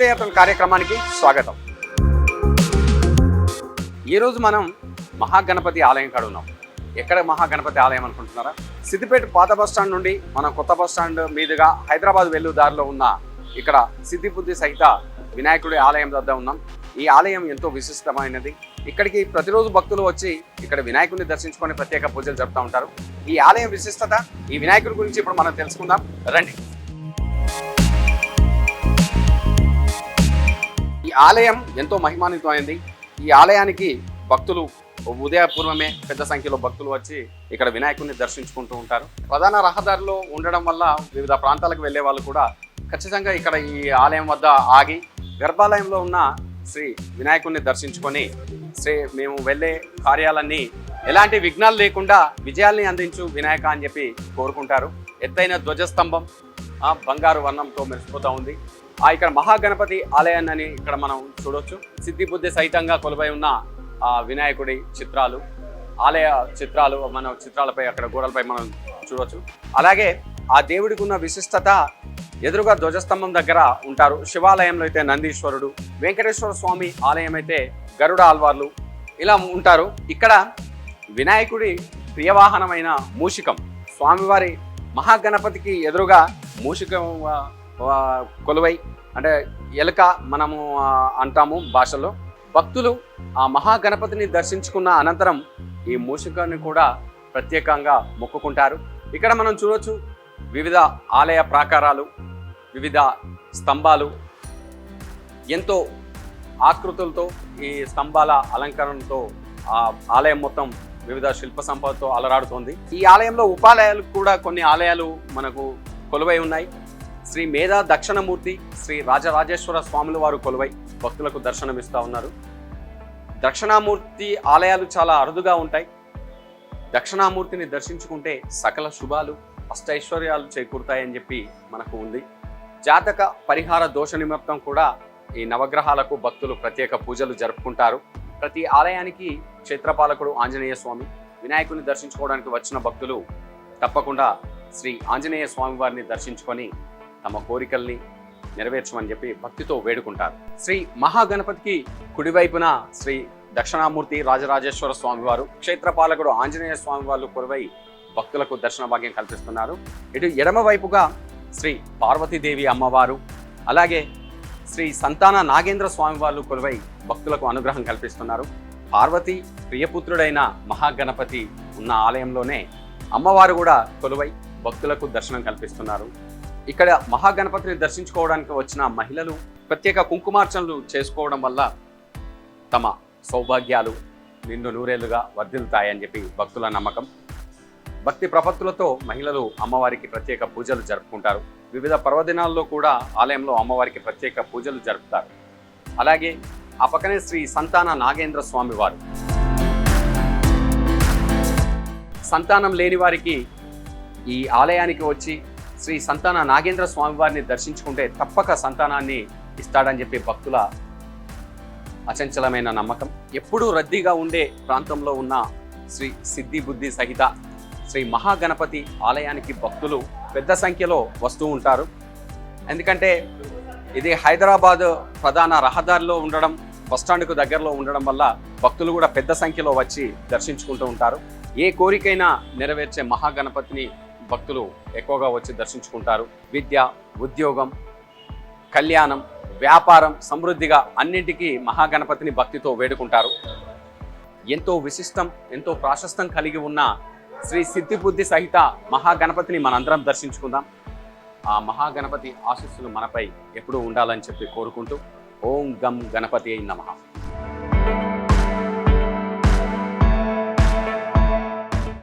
తీర్థయాత్ర కార్యక్రమానికి స్వాగతం. ఈరోజు మనం మహాగణపతి ఆలయం కాడ ఉన్నాం. ఎక్కడ మహాగణపతి ఆలయం అనుకుంటున్నారా? సిద్దిపేట పాత బస్టాండ్ నుండి మనం కొత్త బస్టాండ్ మీదుగా హైదరాబాద్ వెళ్ళు దారిలో ఉన్న ఇక్కడ సిద్ధిబుద్ధి సహిత వినాయకుడి ఆలయం వద్ద ఉన్నాం. ఈ ఆలయం ఎంతో విశిష్టమైనది. ఇక్కడికి ప్రతిరోజు భక్తులు వచ్చి ఇక్కడ వినాయకుడిని దర్శించుకొని ప్రత్యేక పూజలు జరుపుతూ ఉంటారు. ఈ ఆలయం విశిష్టత, ఈ వినాయకుడి గురించి ఇప్పుడు మనం తెలుసుకుందాం. రండి. ఈ ఆలయం ఎంతో మహిమాన్వితమైంది. ఈ ఆలయానికి భక్తులు ఉదయపూర్వమే పెద్ద సంఖ్యలో భక్తులు వచ్చి ఇక్కడ వినాయకుడిని దర్శించుకుంటూ ఉంటారు. ప్రధాన రహదారిలో ఉండడం వల్ల వివిధ ప్రాంతాలకు వెళ్ళే వాళ్ళు కూడా ఖచ్చితంగా ఇక్కడ ఈ ఆలయం వద్ద ఆగి గర్భాలయంలో ఉన్న శ్రీ వినాయకుడిని దర్శించుకొని మేము వెళ్ళే కార్యాలన్నీ ఎలాంటి విఘ్నాలు లేకుండా విజయాల్ని అందించు వినాయక అని చెప్పి కోరుకుంటారు. ఎత్తైన ధ్వజస్తంభం బంగారు వర్ణంతో మెరిసిపోతూ ఉంది. ఇక్కడ మహాగణపతి ఆలయాన్ని ఇక్కడ మనం చూడొచ్చు. సిద్ధిబుద్ధి సహితంగా కొలువై ఉన్న వినాయకుడి చిత్రాలు, ఆలయ చిత్రాలు మన చిత్రాలపై అక్కడ గోడలపై మనం చూడొచ్చు. అలాగే ఆ దేవుడికి ఉన్న విశిష్టత, ఎదురుగా ధ్వజస్తంభం దగ్గర ఉంటారు. శివాలయంలో అయితే నందీశ్వరుడు, వెంకటేశ్వర స్వామి ఆలయం అయితే గరుడ ఆల్వార్లు ఇలా ఉంటారు. ఇక్కడ వినాయకుడి ప్రియవాహనమైన మూషికం, స్వామివారి మహాగణపతికి ఎదురుగా మూషికం కొలువై, అంటే ఎలుక మనము అంటాము భాషలో. భక్తులు ఆ మహాగణపతిని దర్శించుకున్న అనంతరం ఈ మూషికాన్ని కూడా ప్రత్యేకంగా మొక్కుకుంటారు. ఇక్కడ మనం చూడొచ్చు వివిధ ఆలయ ప్రాకారాలు, వివిధ స్తంభాలు, ఎంతో ఆకృతులతో ఈ స్తంభాల అలంకరణతో ఆ ఆలయం మొత్తం వివిధ శిల్ప సంపదతో అలరాడుతోంది. ఈ ఆలయంలో ఉపాలయాలు కూడా కొన్ని ఆలయాలు మనకు కొలువై ఉన్నాయి. శ్రీ మేధా దక్షిణమూర్తి, శ్రీ రాజరాజేశ్వర స్వాముల వారు కొలువై భక్తులకు దర్శనమిస్తూ ఉన్నారు. దక్షిణామూర్తి ఆలయాలు చాలా అరుదుగా ఉంటాయి. దక్షిణామూర్తిని దర్శించుకుంటే సకల శుభాలు, అష్టైశ్వర్యాలు చేకూరుతాయని చెప్పి మనకు ఉంది. జాతక పరిహార దోష నిమిత్తం కూడా ఈ నవగ్రహాలకు భక్తులు ప్రత్యేక పూజలు జరుపుకుంటారు. ప్రతి ఆలయానికి క్షేత్రపాలకుడు ఆంజనేయ స్వామి. వినాయకుడిని దర్శించుకోవడానికి వచ్చిన భక్తులు తప్పకుండా శ్రీ ఆంజనేయ స్వామి వారిని దర్శించుకొని తమ కోరికల్ని నెరవేర్చమని చెప్పి భక్తితో వేడుకుంటారు. శ్రీ మహాగణపతికి కుడివైపున శ్రీ దక్షిణామూర్తి రాజరాజేశ్వర స్వామి వారు, క్షేత్రపాలకుడు ఆంజనేయ స్వామి వారు కొలువై భక్తులకు దర్శన భాగ్యం కల్పిస్తున్నారు. ఇటు ఎడమ వైపుగా శ్రీ పార్వతీదేవి అమ్మవారు, అలాగే శ్రీ సంతాన నాగేంద్ర స్వామి వారు కొలువై భక్తులకు అనుగ్రహం కల్పిస్తున్నారు. పార్వతి ప్రియపుత్రుడైన మహాగణపతి ఉన్న ఆలయంలోనే అమ్మవారు కూడా కొలువై భక్తులకు దర్శనం కల్పిస్తున్నారు. ఇక్కడ మహాగణపతిని దర్శించుకోవడానికి వచ్చిన మహిళలు ప్రత్యేక కుంకుమార్చనలు చేసుకోవడం వల్ల తమ సౌభాగ్యాలు నిండు నూరేళ్లుగా వర్ధిల్లుతాయని చెప్పి భక్తుల నమ్మకం. భక్తి ప్రపత్తులతో మహిళలు అమ్మవారికి ప్రత్యేక పూజలు జరుపుకుంటారు. వివిధ పర్వదినాల్లో కూడా ఆలయంలో అమ్మవారికి ప్రత్యేక పూజలు జరుపుతారు. అలాగే ఆ పక్కనే శ్రీ సంతాన నాగేంద్ర స్వామి వారు. సంతానం లేని వారికి ఈ ఆలయానికి వచ్చి శ్రీ సంతాన నాగేంద్ర స్వామి వారిని దర్శించుకుంటే తప్పక సంతానాన్ని ఇస్తాడని చెప్పి భక్తుల అచంచలమైన నమ్మకం. ఎప్పుడూ రద్దీగా ఉండే ప్రాంతంలో ఉన్న శ్రీ సిద్ధిబుద్ధి సహిత శ్రీ మహాగణపతి ఆలయానికి భక్తులు పెద్ద సంఖ్యలో వస్తూ ఉంటారు. ఎందుకంటే ఇది హైదరాబాద్ ప్రధాన రహదారిలో ఉండడం, బస్టాండ్కు దగ్గరలో ఉండడం వల్ల భక్తులు కూడా పెద్ద సంఖ్యలో వచ్చి దర్శించుకుంటూ ఉంటారు. ఏ కోరికైనా నెరవేర్చే మహాగణపతిని భక్తులు ఎక్కువగా వచ్చి దర్శించుకుంటారు. విద్య, ఉద్యోగం, కళ్యాణం, వ్యాపారం, సమృద్ధిగా అన్నింటికీ మహాగణపతిని భక్తితో వేడుకుంటారు. ఎంతో విశిష్టం, ఎంతో ప్రాశస్తం కలిగి ఉన్న శ్రీ సిద్ధిబుద్ధి సహిత మహాగణపతిని మనందరం దర్శించుకుందాం. ఆ మహాగణపతి ఆశీస్సులు మనపై ఎప్పుడూ ఉండాలని చెప్పి కోరుకుంటూ ఓం గం గణపతి నమః.